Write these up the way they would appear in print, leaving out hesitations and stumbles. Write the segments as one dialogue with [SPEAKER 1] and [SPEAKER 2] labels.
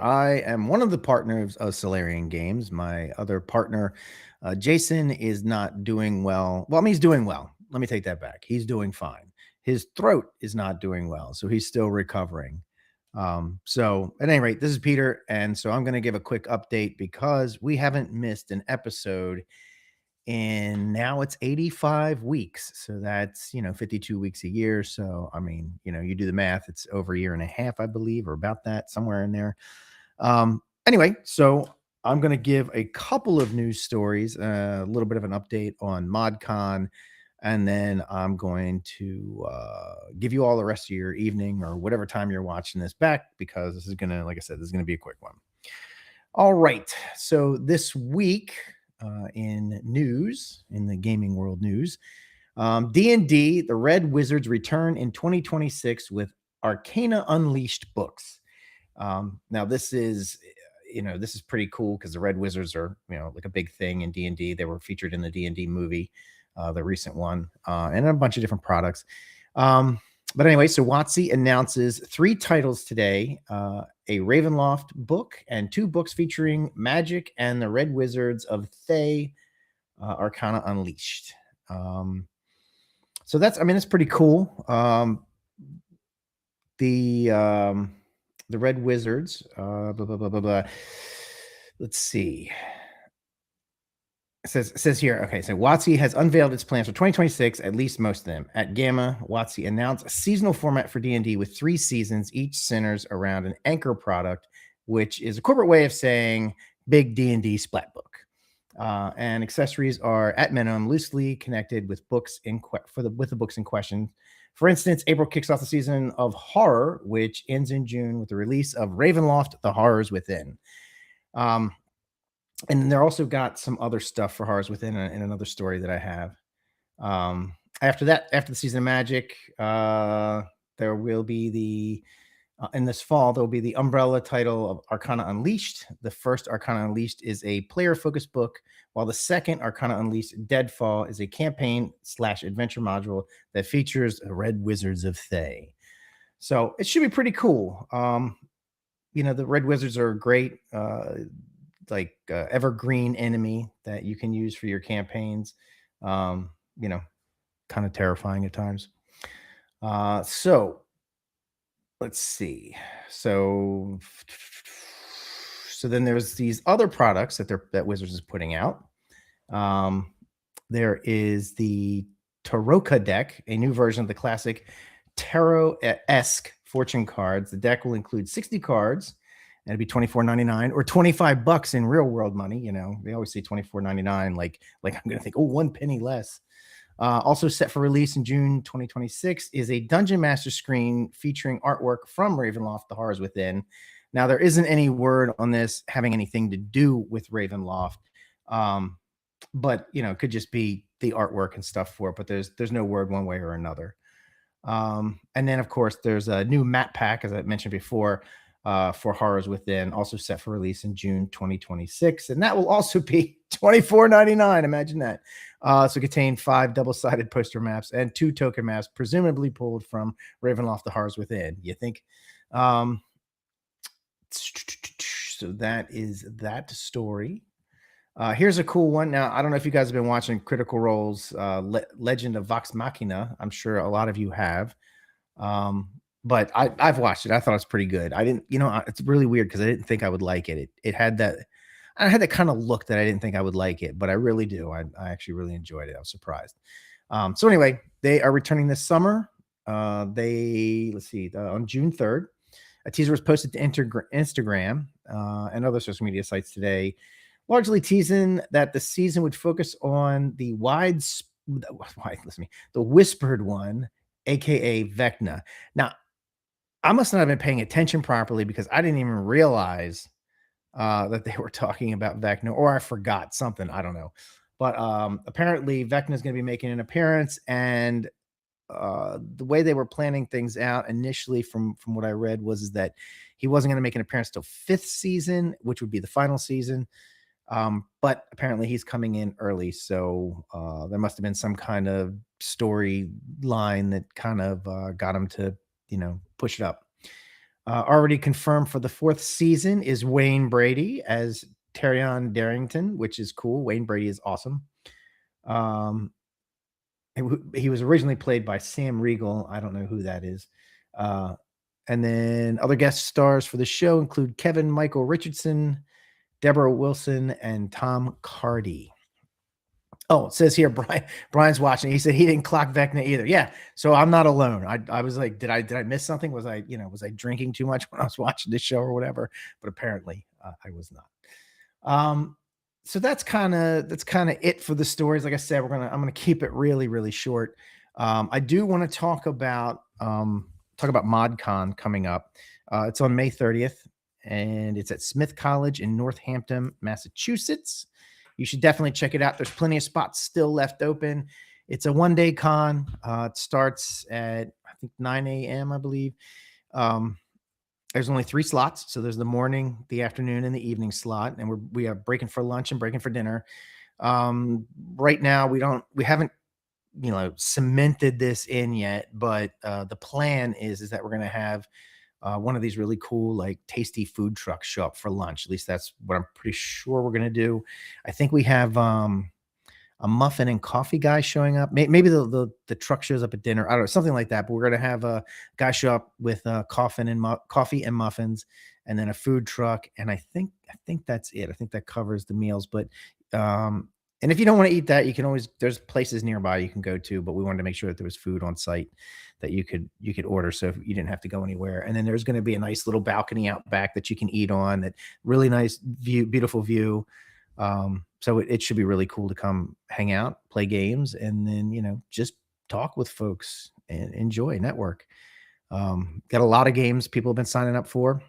[SPEAKER 1] I am one of the partners of Solarian Games. My other partner, Jason, is not doing well. Well, I mean, he's doing well. Let me take that back. He's doing fine. His throat is not doing well, so he's still recovering. So, at any rate, this is Peter, and so I'm going to give a quick update because we haven't missed an episode and now it's 85 weeks. So that's, 52 weeks a year. So, I mean, you do the math, it's over a year and a half, I believe, or about that, somewhere in there. Anyway, so I'm going to give a couple of news stories, a little bit of an update on ModCon, and then I'm going to give you all the rest of your evening or whatever time you're watching this back because this is going to, like I said, this is going to be a quick one. All right. So this week in news, in the gaming world news, D&D, the Red Wizards return in 2026 with Arcana Unleashed books. Now this is, this is pretty cool because the Red Wizards are, like a big thing in D&D. They were featured in the D&D movie, the recent one, and a bunch of different products. But anyway, so WotC announces 3 titles today, a Ravenloft book and 2 books featuring magic and the Red Wizards of Thay, Arcana Unleashed. So that's, it's pretty cool. The Red Wizards, blah, blah, blah, blah, blah. Let's see. It says here, okay, so WotC has unveiled its plans for 2026, at least most of them. At Gamma, WotC announced a seasonal format for D&D with 3 seasons, each centers around an anchor product, which is a corporate way of saying big D&D splat book. And accessories are at minimum loosely connected with books with the books in question. For instance, April kicks off the season of horror, which ends in June with the release of Ravenloft: The Horrors Within. And they're also got some other stuff for Horrors Within in another story that I have. After the season of Magic, there will be in this fall, there will be the umbrella title of Arcana Unleashed. The first Arcana Unleashed is a player-focused book, while the second Arcana Unleashed, Deadfall, is a campaign/adventure module that features the Red Wizards of Thay. So it should be pretty cool. The Red Wizards are great, evergreen enemy that you can use for your campaigns. Kind of terrifying at times. So let's see. So then there's these other products that Wizards is putting out. There is the Taroka deck, a new version of the classic Tarot-esque fortune cards. The deck will include 60 cards, and it'd be $24.99 or $25 in real world money. They always say $24.99, like I'm gonna think, 1 penny less. Also set for release in June 2026 is a Dungeon Master screen featuring artwork from Ravenloft: The Horrors Within. Now, there isn't any word on this having anything to do with Ravenloft, but it could just be the artwork and stuff for it. But there's no word one way or another. And then, of course, there's a new map pack, as I mentioned before, for Horrors Within, also set for release in June 2026. And that will also be $24.99. Imagine that. So contain 5 double-sided poster maps and 2 token maps, presumably pulled from Ravenloft: The Horrors Within. You think? So that is that story. Here's a cool one. Now, I don't know if you guys have been watching Critical Role's Legend of Vox Machina. I'm sure a lot of you have. But I've watched it. I thought it was pretty good. I didn't, it's really weird because I didn't think I would like it. It had that, I had that kind of look that I didn't think I would like it, but I really do. I actually really enjoyed it. I was surprised. So anyway, they are returning this summer. On June 3rd, a teaser was posted to Instagram and other social media sites today, largely teasing that the season would focus on the Whispered One, aka Vecna. Now, I must not have been paying attention properly because I didn't even realize that they were talking about Vecna, or I forgot something. I don't know. But apparently Vecna is going to be making an appearance, and the way they were planning things out initially from what I read was that he wasn't going to make an appearance till 5th season, which would be the final season. But apparently he's coming in early. So there must have been some kind of storyline that kind of got him to, push it up. Already confirmed for the fourth season is Wayne Brady as Tyrion Darrington, which is cool. Wayne Brady is awesome. Um, he was originally played by Sam Riegel. I don't know who that is. Uh, and then other guest stars for the show include Kevin Michael Richardson, Deborah Wilson, and Tom Cardy. Oh, it says here Brian's watching. He said he didn't clock Vecna either. Yeah, so I'm not alone. I was like, did I miss something? Was I drinking too much when I was watching this show or whatever? But apparently, I was not. Um, so that's kind of it for the stories. Like I said, I'm gonna keep it really really short. I do want to talk about ModCon coming up. It's on May 30th, and it's at Smith College in Northampton, Massachusetts. You should definitely check it out. There's plenty of spots still left open. It's a 1 day con. It starts at I think 9 a.m. I believe. Um, there's only 3 slots, so there's the morning, the afternoon, and the evening slot, and we are breaking for lunch and breaking for dinner. Um, right now, we haven't cemented this in yet, but the plan is that we're going to have one of these really cool, like tasty food trucks show up for lunch. At least that's what I'm pretty sure we're going to do. I think we have a muffin and coffee guy showing up. Maybe the truck shows up at dinner. I don't know, something like that. But we're gonna have a guy show up with coffee and muffins, and then a food truck. And I think that's it. I think that covers the meals. But um, and if you don't want to eat that, you can always there's places nearby you can go to. But we wanted to make sure that there was food on site that you could order, so you didn't have to go anywhere. And then there's going to be a nice little balcony out back that you can eat on. That really nice view, beautiful view. So it should be really cool to come hang out, play games, and then, just talk with folks and enjoy, network. Got a lot of games people have been signing up for.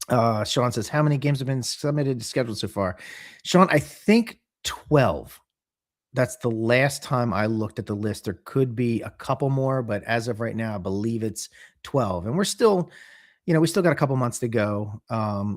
[SPEAKER 1] Sean says, how many games have been submitted scheduled so far? Sean, I think 12. That's the last time I looked at the list. There could be a couple more, but as of right now, I believe it's 12. And we're still, we still got a couple months to go.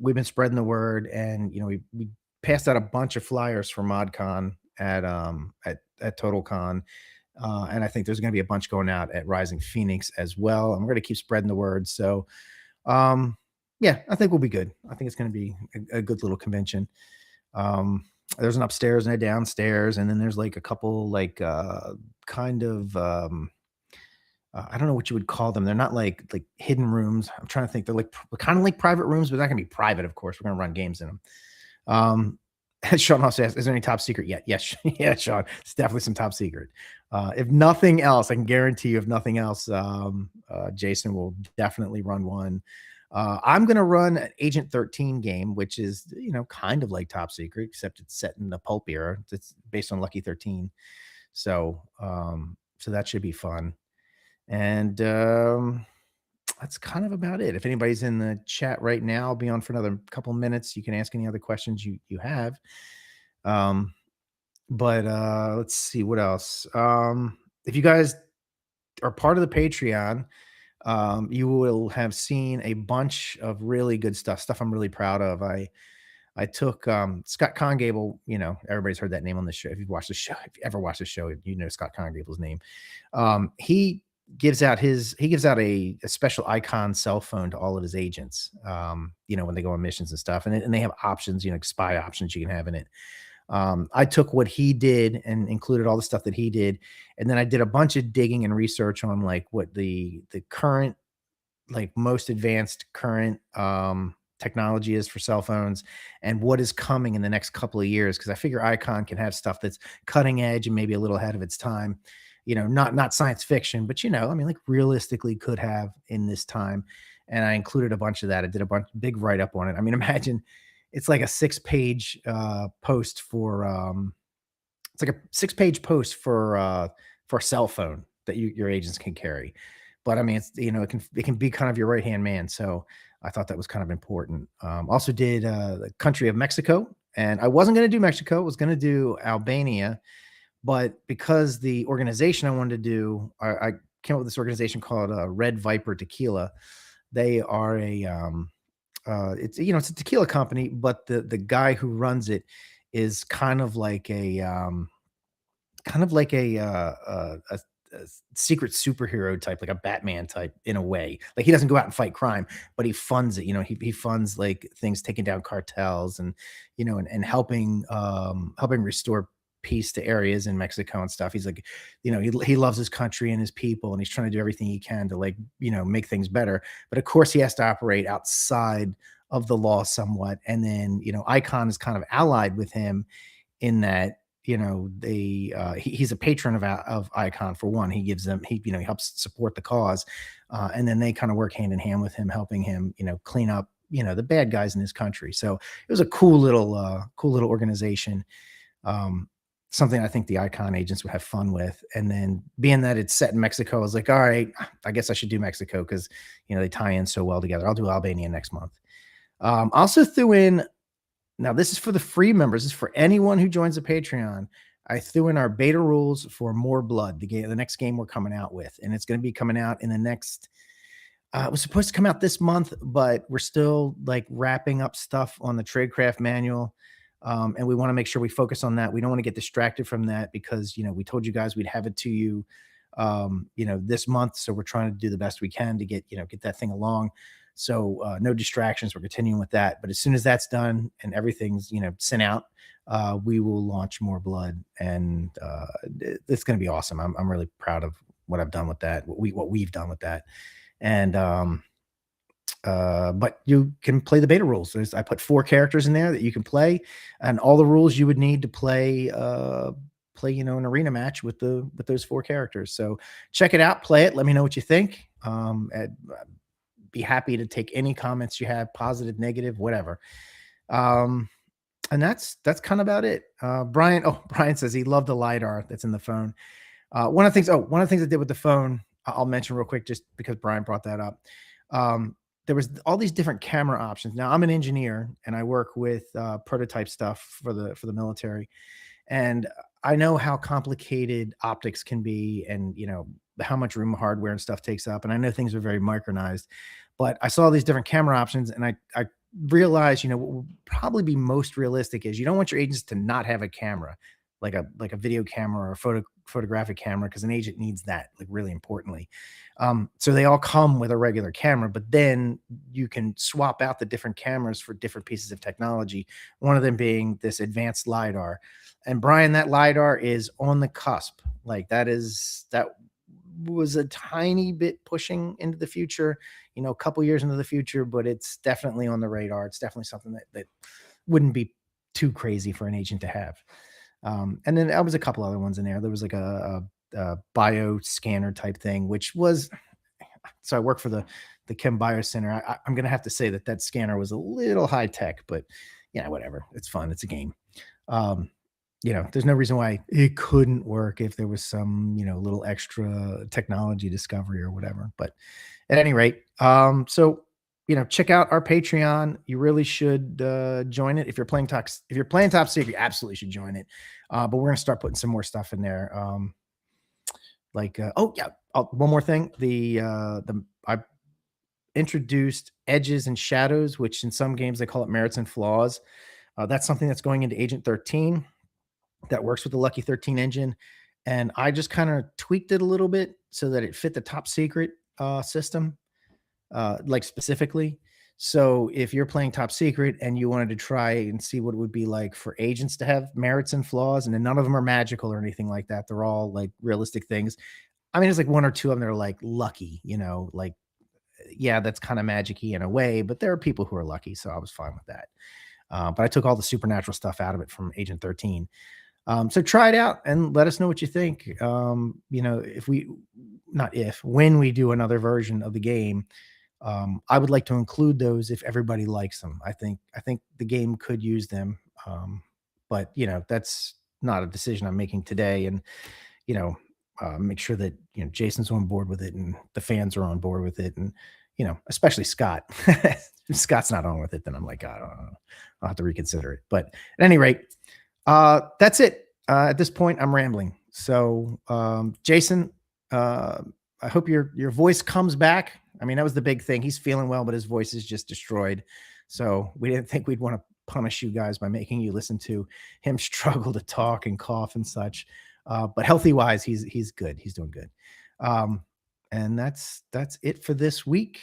[SPEAKER 1] We've been spreading the word, and we passed out a bunch of flyers for ModCon at TotalCon, and I think there's going to be a bunch going out at Rising Phoenix as well. And we're going to keep spreading the word. So, um, yeah, I think we'll be good. I think it's going to be a good little convention. Um, there's an upstairs and a downstairs, and then there's like a couple like kind of I don't know what you would call them. They're not like hidden rooms. I'm trying to think. They're like kind of like private rooms, but they're not gonna be private. Of course, we're gonna run games in them. Um, Sean also asks, "Is there any top secret yet?" Yes, yeah, Sean. It's definitely some top secret. If nothing else, I can guarantee you, if nothing else, Jason will definitely run one. I'm gonna run an Agent 13 game, which is kind of like top secret, except it's set in the pulp era. It's based on Lucky 13, so that should be fun. And that's kind of about it. If anybody's in the chat right now, I'll be on for another couple minutes. You can ask any other questions you have. Um, but let's see what else. If you guys are part of the Patreon, you will have seen a bunch of really good stuff I'm really proud of. I took Scott Congable. Everybody's heard that name on the show. If you've watched the show, if you ever watched the show, Scott Congable's name. He gives out a special icon cell phone to all of his agents. When they go on missions and stuff, and they have options, spy options you can have in it. I took what he did and included all the stuff that he did, and then I did a bunch of digging and research on like what the current, like most advanced current technology is for cell phones, and what is coming in the next couple of years, because I figure Icon can have stuff that's cutting edge and maybe a little ahead of its time. Not science fiction, but I mean, like realistically could have in this time. And I included a bunch of that. I did a big write up on it. I mean, imagine it's like a 6-page post for it's like a 6-page post for a cell phone that your agents can carry. But I mean, it's it can be kind of your right hand man. So I thought that was kind of important. Also did the country of Mexico, and I wasn't going to do Mexico. I was going to do Albania, but because the organization I wanted to do, I came up with this organization called Red Viper Tequila. They are it's a tequila company, but the guy who runs it is kind of like a a secret superhero type, like a Batman type in a way. Like he doesn't go out and fight crime, but he funds it. You know, he funds like things taking down cartels and and helping restore peace to areas in Mexico and stuff. He's like, he loves his country and his people, and he's trying to do everything he can to like make things better. But of course, he has to operate outside of the law somewhat. And then Icon is kind of allied with him in that he's a patron of Icon. For one, he gives them he helps support the cause, and then they kind of work hand in hand with him, helping him clean up the bad guys in his country. So it was a cool little organization. Something I think the Icon agents would have fun with. And then being that it's set in Mexico, I was like, all right, I guess I should do Mexico because they tie in so well together. I'll do Albania next month. Also threw in, now this is for the free members. This is for anyone who joins the Patreon. I threw in our beta rules for More Blood, the next game we're coming out with, and it's going to be coming out in the next. It was supposed to come out this month, but we're still like wrapping up stuff on the Tradecraft manual, and we want to make sure we focus on that. We don't want to get distracted from that because we told you guys we'd have it to you, this month. So we're trying to do the best we can to get that thing along. So no distractions. We're continuing with that. But as soon as that's done and everything's sent out, we will launch More Blood, and it's going to be awesome. I'm really proud of what I've done with that. What we've done with that, and but you can play the beta rules. I put 4 characters in there that you can play, and all the rules you would need to play an arena match with those 4 characters. So check it out, play it. Let me know what you think. Be happy to take any comments you have, positive, negative, whatever. And that's kind of about it. Brian says he loved the LiDAR that's in the phone. One of the things I did with the phone, I'll mention real quick, just because Brian brought that up. There was all these different camera options. Now I'm an engineer and I work with prototype stuff for the military. And I know how complicated optics can be, and how much room hardware and stuff takes up. And I know things are very micronized, but I saw these different camera options, and I realized, what will probably be most realistic is you don't want your agents to not have a camera, like a video camera or a photographic camera, because an agent needs that, like, really importantly. So they all come with a regular camera, but then you can swap out the different cameras for different pieces of technology. One of them being this advanced LiDAR. And Brian, that LiDAR is on the cusp. Like that was a tiny bit pushing into the future, a couple years into the future, but it's definitely on the radar. It's definitely something that wouldn't be too crazy for an agent to have. And then there was a couple other ones in there. There was like a bio scanner type thing, which was, so I work for the Chem Bio Center. I'm going to have to say that scanner was a little high tech, but whatever. It's fun. It's a game. There's no reason why it couldn't work if there was some, little extra technology discovery or whatever. But at any rate, so check out our Patreon. You really should join it. If you're playing Top Secret, you absolutely should join it. But we're gonna start putting some more stuff in there. One more thing. I introduced edges and shadows, which in some games they call it merits and flaws. That's something that's going into Agent 13 that works with the Lucky 13 engine. And I just kind of tweaked it a little bit so that it fit the Top Secret system, like specifically. So if you're playing Top Secret and you wanted to try and see what it would be like for agents to have merits and flaws, and then none of them are magical or anything like that, they're all like realistic things. I mean, there's like 1 or 2 of them that are like lucky, like, yeah, that's kind of magic-y in a way, but there are people who are lucky, so I was fine with that. But I took all the supernatural stuff out of it from Agent 13. So try it out and let us know what you think. When we do another version of the game, I would like to include those if everybody likes them. I think the game could use them. But that's not a decision I'm making today. And, make sure that, Jason's on board with it and the fans are on board with it. And, especially Scott. If Scott's not on with it, then I'm like, I don't know. I'll have to reconsider it. But at any rate, that's it. At this point, I'm rambling. So, Jason, I hope your voice comes back. I mean, that was the big thing. He's feeling well, but his voice is just destroyed. So we didn't think we'd want to punish you guys by making you listen to him struggle to talk and cough and such. But healthy wise, he's good. He's doing good. Um, and that's it for this week.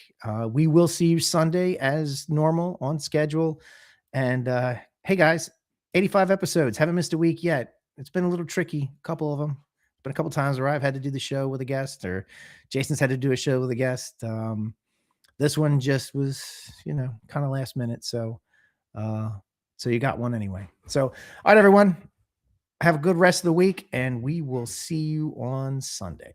[SPEAKER 1] We will see you Sunday as normal on schedule. And hey guys, 85 episodes. Haven't missed a week yet. It's been a little tricky, a couple of them. Been a couple times where I've had to do the show with a guest, or Jason's had to do a show with a guest. This one just was, kind of last minute. Uh, so you got one anyway. So, all right, everyone, have a good rest of the week, and we will see you on Sunday.